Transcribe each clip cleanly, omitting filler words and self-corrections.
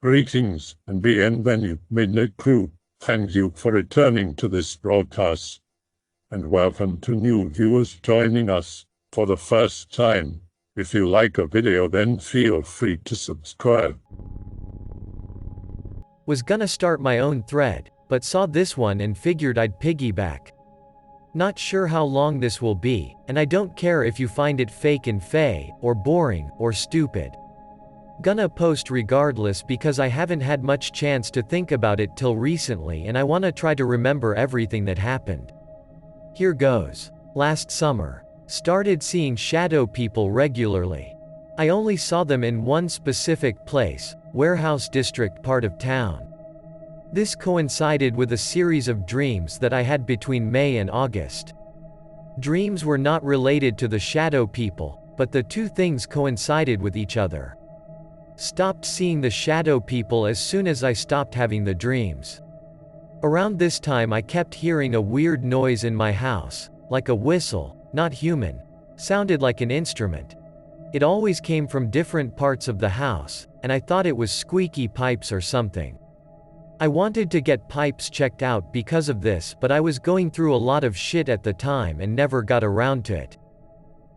Greetings and bienvenue, midnight crew. Thank you for returning to this broadcast, and welcome to new viewers joining us for the first time. If you like a video, then feel free to subscribe. Was gonna start my own thread, but saw this one and figured I'd piggyback. Not sure how long this will be, and I don't care if you find it fake and fey, or boring, or stupid. Gonna post regardless because I haven't had much chance to think about it till recently and I wanna try to remember everything that happened. Here goes. Last summer. Started seeing shadow people regularly. I only saw them in one specific place, warehouse district part of town. This coincided with a series of dreams that I had between May and August. Dreams were not related to the shadow people, but the two things coincided with each other. Stopped seeing the shadow people as soon as I stopped having the dreams. Around this time I kept hearing a weird noise in my house, like a whistle, not human, sounded like an instrument. It always came from different parts of the house, and I thought it was squeaky pipes or something. I wanted to get pipes checked out because of this, but I was going through a lot of shit at the time and never got around to it.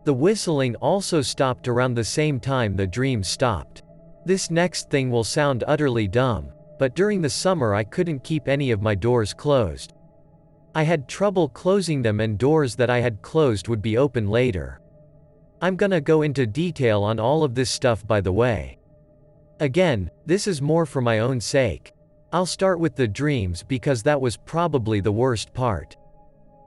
The whistling also stopped around the same time the dream stopped. This next thing will sound utterly dumb, but during the summer I couldn't keep any of my doors closed. I had trouble closing them and doors that I had closed would be open later. I'm gonna go into detail on all of this stuff by the way. Again, this is more for my own sake. I'll start with the dreams because that was probably the worst part.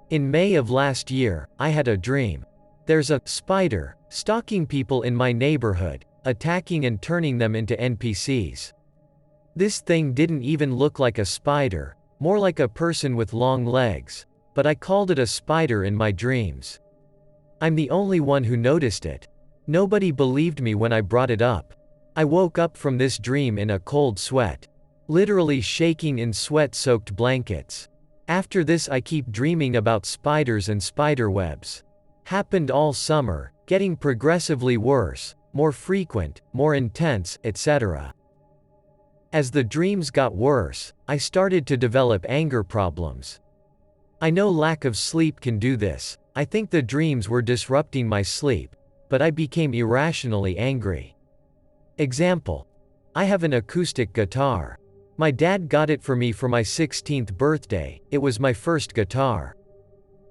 In May of last year, I had a dream. There's a spider stalking people in my neighborhood, attacking and turning them into NPCs. This thing didn't even look like a spider, more like a person with long legs, but I called it a spider in my dreams. I'm the only one who noticed it. Nobody believed me when I brought it up. I woke up from this dream in a cold sweat, literally shaking in sweat-soaked blankets. After this I keep dreaming about spiders and spiderwebs. Happened all summer, getting progressively worse, more frequent, more intense, etc. As the dreams got worse, I started to develop anger problems. I know lack of sleep can do this. I think the dreams were disrupting my sleep, but I became irrationally angry. Example. I have an acoustic guitar. My dad got it for me for my 16th birthday. It was my first guitar.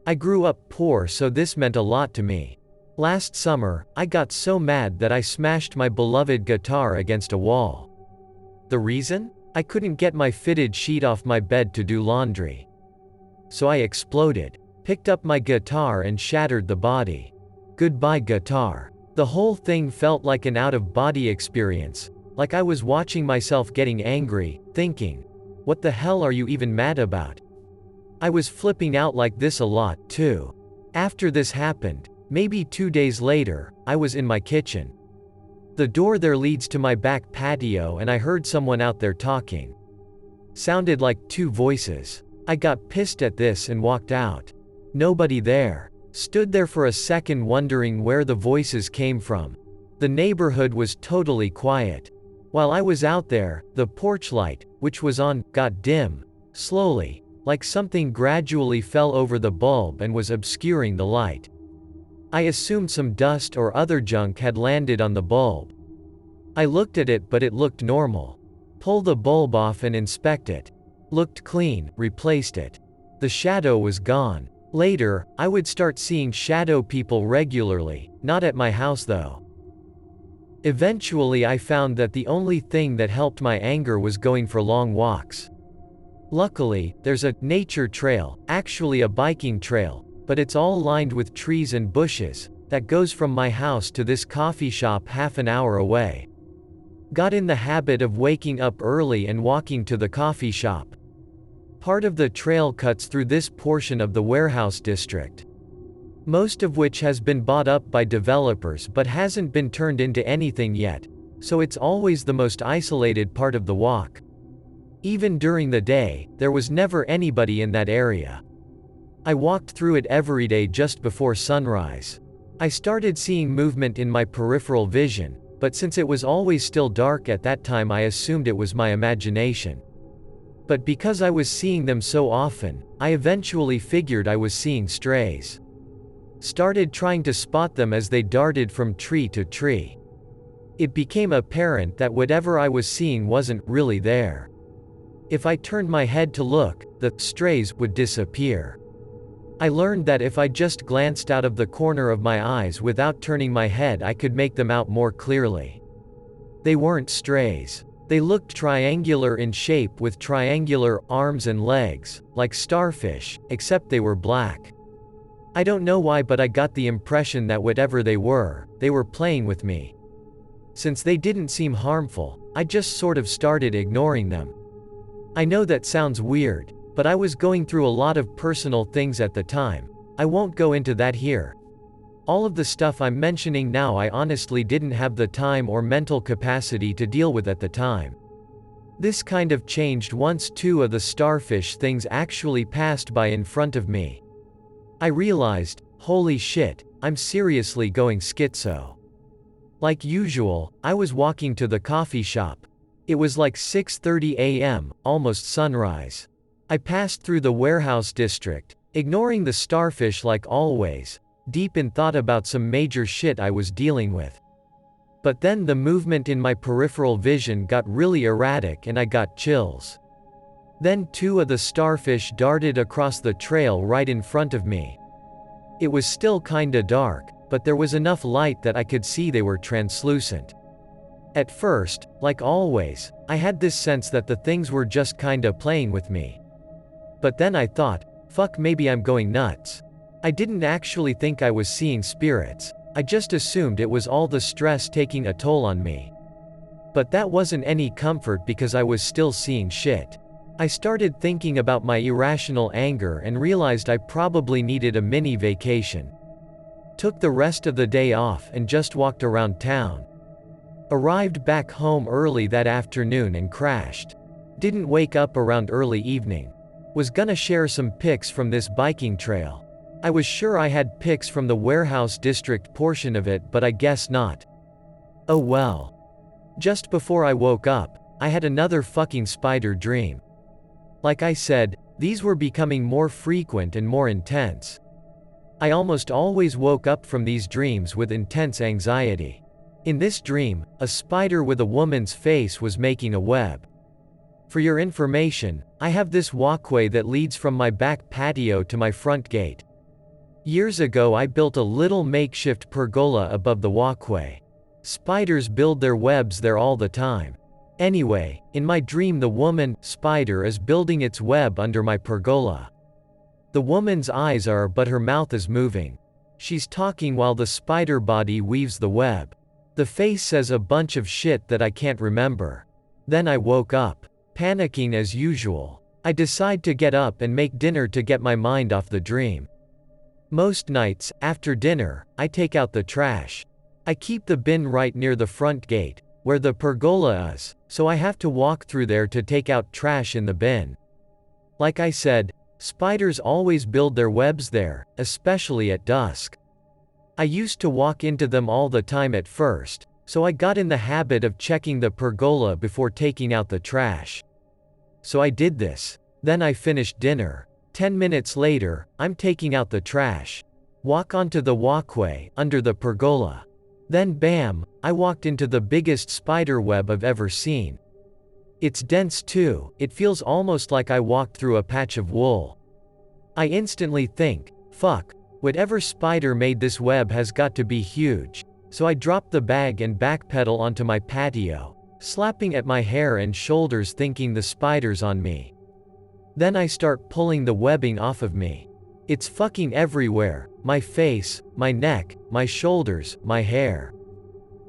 I grew up poor, so this meant a lot to me. Last summer, I got so mad that I smashed my beloved guitar against a wall. The reason? I couldn't get my fitted sheet off my bed to do laundry. So I exploded, picked up my guitar and shattered the body. Goodbye guitar. The whole thing felt like an out-of-body experience, like I was watching myself getting angry, thinking, what the hell are you even mad about? I was flipping out like this a lot, too. After this happened, maybe 2 days later, I was in my kitchen. The door there leads to my back patio and I heard someone out there talking. Sounded like two voices. I got pissed at this and walked out. Nobody there. Stood there for a second wondering where the voices came from. The neighborhood was totally quiet. While I was out there, the porch light, which was on, got dim, slowly, like something gradually fell over the bulb and was obscuring the light. I assumed some dust or other junk had landed on the bulb. I looked at it, but it looked normal. Pull the bulb off and inspect it. Looked clean, replaced it. The shadow was gone. Later, I would start seeing shadow people regularly, not at my house though. Eventually I found that the only thing that helped my anger was going for long walks. Luckily, there's a nature trail, actually a biking trail, but it's all lined with trees and bushes, that goes from my house to this coffee shop half an hour away. Got in the habit of waking up early and walking to the coffee shop. Part of the trail cuts through this portion of the warehouse district, most of which has been bought up by developers but hasn't been turned into anything yet, so it's always the most isolated part of the walk. Even during the day, there was never anybody in that area. I walked through it every day just before sunrise. I started seeing movement in my peripheral vision, but since it was always still dark at that time I assumed it was my imagination. But because I was seeing them so often, I eventually figured I was seeing strays. Started trying to spot them as they darted from tree to tree. It became apparent that whatever I was seeing wasn't really there. If I turned my head to look, the strays would disappear. I learned that if I just glanced out of the corner of my eyes without turning my head I could make them out more clearly. They weren't strays. They looked triangular in shape with triangular arms and legs, like starfish, except they were black. I don't know why, but I got the impression that whatever they were playing with me. Since they didn't seem harmful, I just sort of started ignoring them. I know that sounds weird, but I was going through a lot of personal things at the time. I won't go into that here. All of the stuff I'm mentioning now I honestly didn't have the time or mental capacity to deal with at the time. This kind of changed once two of the starfish things actually passed by in front of me. I realized, holy shit, I'm seriously going schizo. Like usual, I was walking to the coffee shop. It was like 6:30 a.m., almost sunrise. I passed through the warehouse district, ignoring the starfish like always, deep in thought about some major shit I was dealing with. But then the movement in my peripheral vision got really erratic and I got chills. Then two of the starfish darted across the trail right in front of me. It was still kinda dark, but there was enough light that I could see they were translucent. At first, like always, I had this sense that the things were just kinda playing with me. But then I thought, fuck, maybe I'm going nuts. I didn't actually think I was seeing spirits, I just assumed it was all the stress taking a toll on me. But that wasn't any comfort because I was still seeing shit. I started thinking about my irrational anger and realized I probably needed a mini vacation. Took the rest of the day off and just walked around town. Arrived back home early that afternoon and crashed. Didn't wake up around early evening. Was gonna share some pics from this biking trail. I was sure I had pics from the warehouse district portion of it, but I guess not. Oh well. Just before I woke up, I had another fucking spider dream. Like I said, these were becoming more frequent and more intense. I almost always woke up from these dreams with intense anxiety. In this dream, a spider with a woman's face was making a web. For your information, I have this walkway that leads from my back patio to my front gate. Years ago I built a little makeshift pergola above the walkway. Spiders build their webs there all the time. Anyway, in my dream the woman, spider is building its web under my pergola. The woman's eyes are but her mouth is moving. She's talking while the spider body weaves the web. The face says a bunch of shit that I can't remember. Then I woke up. Panicking as usual. I decide to get up and make dinner to get my mind off the dream. Most nights, after dinner, I take out the trash. I keep the bin right near the front gate, where the pergola is, so I have to walk through there to take out trash in the bin. Like I said, spiders always build their webs there, especially at dusk. I used to walk into them all the time at first, so I got in the habit of checking the pergola before taking out the trash. So I did this. Then I finished dinner. 10 minutes later, I'm taking out the trash. Walk onto the walkway, under the pergola. Then bam, I walked into the biggest spider web I've ever seen. It's dense too, it feels almost like I walked through a patch of wool. I instantly think, fuck, whatever spider made this web has got to be huge. So I drop the bag and backpedal onto my patio, slapping at my hair and shoulders thinking the spider's on me. Then I start pulling the webbing off of me. It's fucking everywhere, my face, my neck, my shoulders, my hair.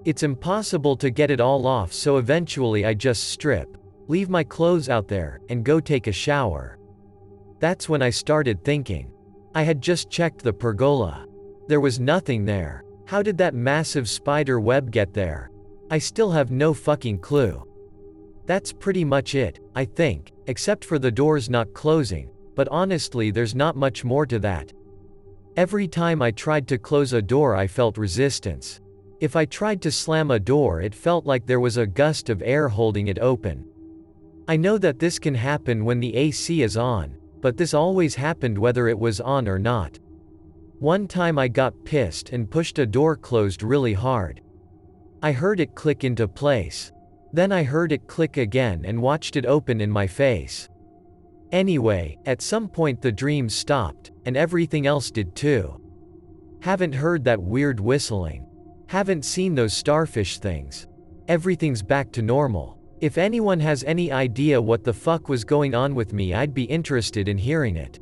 It's impossible to get it all off, so eventually I just strip, leave my clothes out there, and go take a shower. That's when I started thinking. I had just checked the pergola. There was nothing there. How did that massive spider web get there? I still have no fucking clue. That's pretty much it, I think, except for the doors not closing, but honestly there's not much more to that. Every time I tried to close a door I felt resistance. If I tried to slam a door, it felt like there was a gust of air holding it open. I know that this can happen when the AC is on, but this always happened whether it was on or not. One time I got pissed and pushed a door closed really hard. I heard it click into place. Then I heard it click again and watched it open in my face. Anyway, at some point the dream stopped, and everything else did too. Haven't heard that weird whistling. Haven't seen those starfish things. Everything's back to normal. If anyone has any idea what the fuck was going on with me, I'd be interested in hearing it.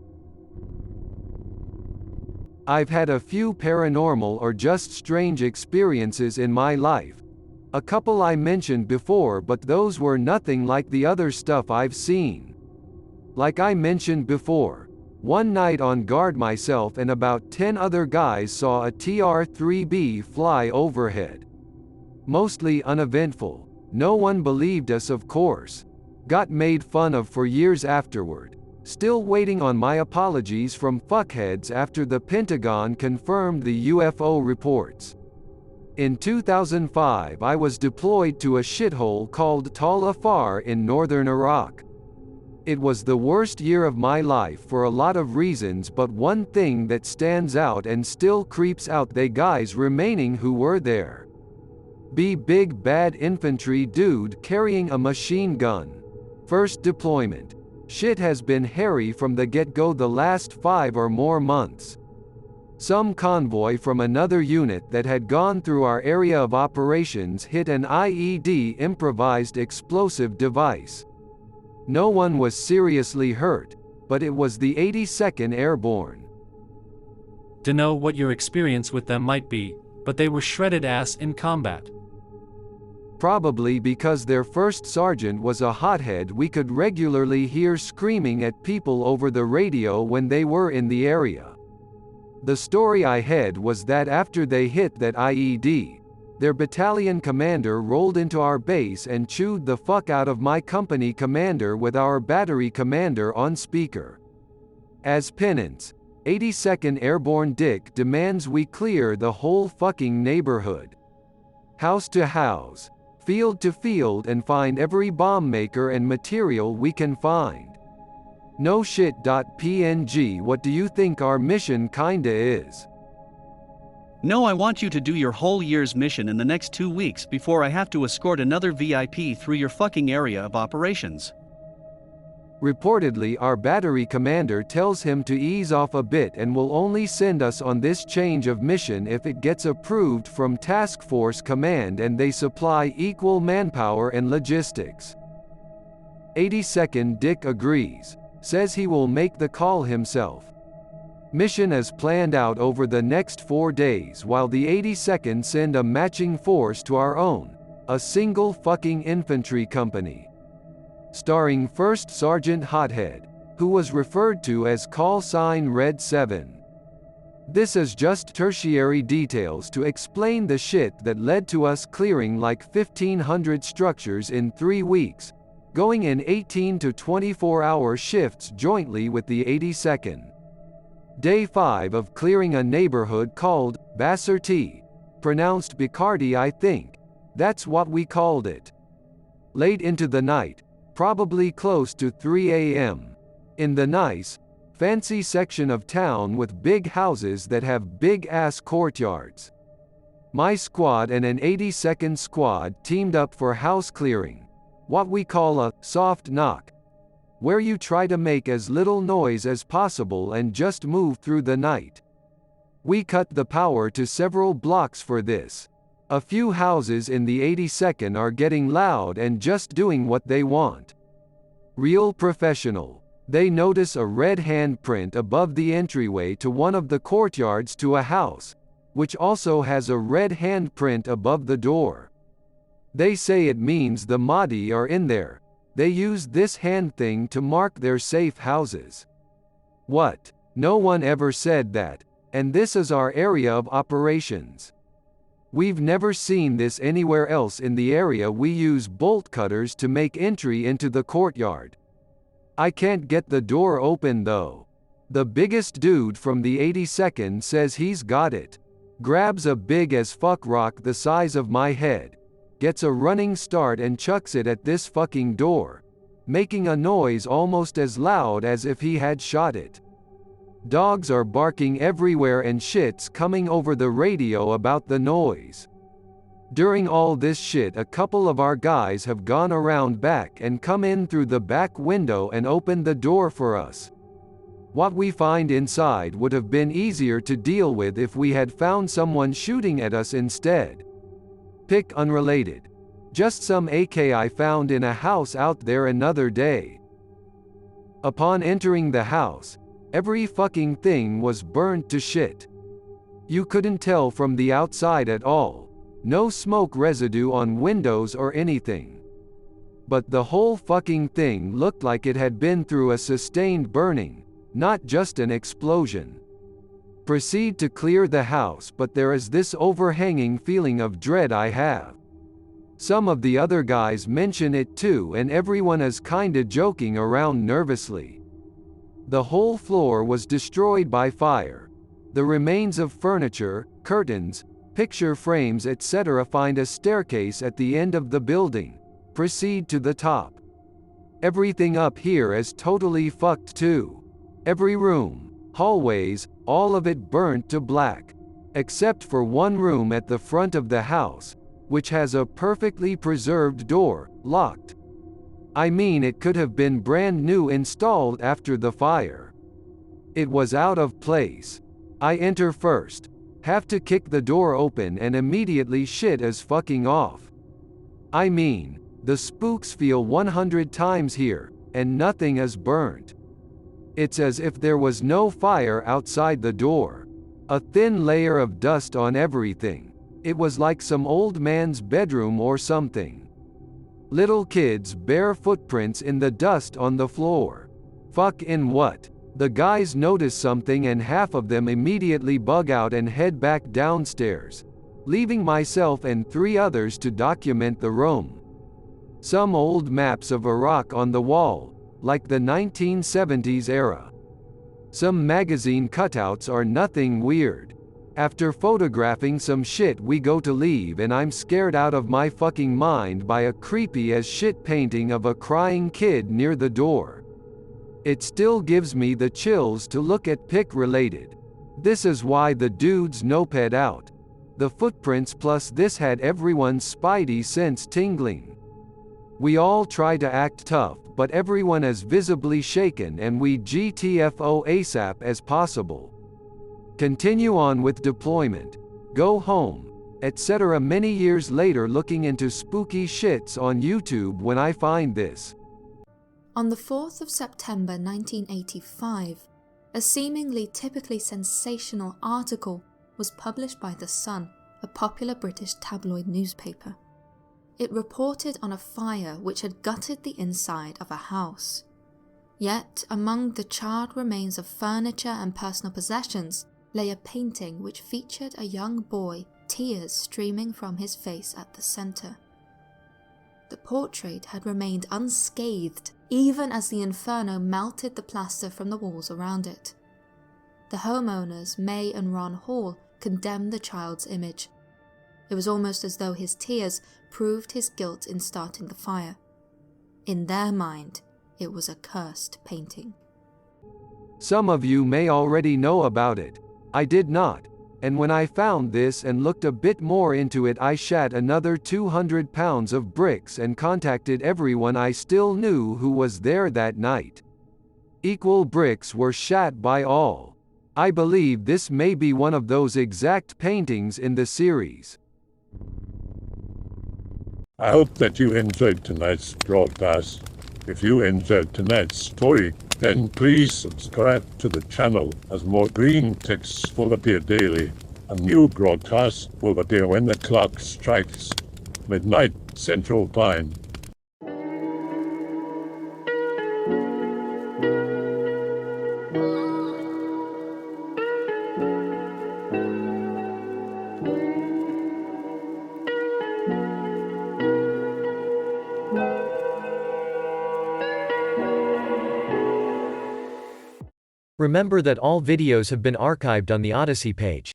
I've had a few paranormal or just strange experiences in my life. A couple I mentioned before, but those were nothing like the other stuff I've seen. Like I mentioned before, one night on guard, myself and about 10 other guys saw a TR-3B fly overhead. Mostly uneventful. No one believed us, of course. Got made fun of for years afterward. Still waiting on my apologies from fuckheads after the Pentagon confirmed the UFO reports. In 2005 I was deployed to a shithole called Tal Afar in northern Iraq. It was the worst year of my life for a lot of reasons, but one thing that stands out and still creeps out the guys remaining who were there. Big bad infantry dude carrying a machine gun. First deployment. Shit has been hairy from the get-go the last 5 or more months. Some convoy from another unit that had gone through our area of operations hit an IED, improvised explosive device. No one was seriously hurt, but it was the 82nd Airborne. Dunno what your experience with them might be, but they were shredded ass in combat. Probably because their first sergeant was a hothead we could regularly hear screaming at people over the radio when they were in the area. The story I had was that after they hit that IED, their battalion commander rolled into our base and chewed the fuck out of my company commander with our battery commander on speaker. As penance, 82nd Airborne Dick demands we clear the whole fucking neighborhood. House to house, field to field, and find every bomb maker and material we can find. No shit. PNG, what do you think our mission kinda is? No, I want you to do your whole year's mission in the next 2 weeks before I have to escort another VIP through your fucking area of operations. Reportedly, our battery commander tells him to ease off a bit and will only send us on this change of mission if it gets approved from Task Force Command and they supply equal manpower and logistics. 82nd Dick agrees, says he will make the call himself. Mission is planned out over the next 4 days while the 82nd send a matching force to our own, a single fucking infantry company. Starring First Sergeant Hothead, who was referred to as call sign Red 7. This is just tertiary details to explain the shit that led to us clearing like 1,500 structures in 3 weeks, going in 18 to 24-hour shifts jointly with the 82nd. Day 5 of clearing a neighborhood called Basserti, pronounced Bicardi I think, that's what we called it. Late into the night, probably close to 3 a.m. In the nice, fancy section of town with big houses that have big-ass courtyards. My squad and an 82nd squad teamed up for house clearing, what we call a soft knock, where you try to make as little noise as possible and just move through the night. We cut the power to several blocks for this. A few houses in the 82nd are getting loud and just doing what they want. Real professional. They notice a red handprint above the entryway to one of the courtyards to a house, which also has a red handprint above the door. They say it means the Mahdi are in there. They use this hand thing to mark their safe houses. What? No one ever said that, and this is our area of operations. We've never seen this anywhere else in the area. We use bolt cutters to make entry into the courtyard. I can't get the door open though. The biggest dude from the 82nd says he's got it. grabs a big as fuck rock the size of my head, gets a running start and chucks it at this fucking door, making a noise almost as loud as if he had shot it. Dogs are barking everywhere and shit's coming over the radio about the noise. During all this shit, a couple of our guys have gone around back and come in through the back window and opened the door for us. What we find inside would have been easier to deal with if we had found someone shooting at us instead. Pic unrelated. Just some AK I found in a house out there another day. Upon entering the house, every fucking thing was burnt to shit. You couldn't tell from the outside at all. No smoke residue on windows or anything. But the whole fucking thing looked like it had been through a sustained burning, not just an explosion. Proceed to clear the house, but there is this overhanging feeling of dread I have. Some of the other guys mention it too, and everyone is kinda joking around nervously. The whole floor was destroyed by fire. The remains of furniture, curtains, picture frames etc. Find a staircase at the end of the building. Proceed to the top. Everything up here is totally fucked too. Every room, hallways, all of it burnt to black. Except for one room at the front of the house, which has a perfectly preserved door, locked. I mean, it could have been brand new installed after the fire. It was out of place. I enter first, have to kick the door open and immediately shit is fucking off. I mean, the spooks feel 100 times here, and nothing is burnt. It's as if there was no fire outside the door. A thin layer of dust on everything. It was like some old man's bedroom or something. Little kids' bare footprints in the dust on the floor. Fucking what? The guys notice something and half of them immediately bug out and head back downstairs, leaving myself and 3 others to document the room. Some old maps of Iraq on the wall, like the 1970s era. Some magazine cutouts are nothing weird. After photographing some shit we go to leave and I'm scared out of my fucking mind by a creepy as shit painting of a crying kid near the door. It still gives me the chills to look at pic related. This is why the dude's noped out. The footprints plus this had everyone's spidey sense tingling. We all try to act tough, but everyone is visibly shaken and we GTFO ASAP as possible. Continue on with deployment. Go home, etc. Many years later looking into spooky shits on YouTube when I find this. On the 4th of September 1985, a seemingly typically sensational article was published by The Sun, a popular British tabloid newspaper. It reported on a fire which had gutted the inside of a house. Yet, among the charred remains of furniture and personal possessions lay a painting which featured a young boy, tears streaming from his face at the centre. The portrait had remained unscathed even as the inferno melted the plaster from the walls around it. The homeowners, May and Ron Hall, condemned the child's image. It was almost as though his tears proved his guilt in starting the fire. In their mind, it was a cursed painting. Some of you may already know about it. I did not. And when I found this and looked a bit more into it, I shat another 200 pounds of bricks and contacted everyone I still knew who was there that night. Equal bricks were shat by all. I believe this may be one of those exact paintings in the series. I hope that you enjoyed tonight's broadcast. If you enjoyed tonight's story, then please subscribe to the channel as more green texts will appear daily. A new broadcast will appear when the clock strikes midnight Central Time. Remember that all videos have been archived on the Odyssey page.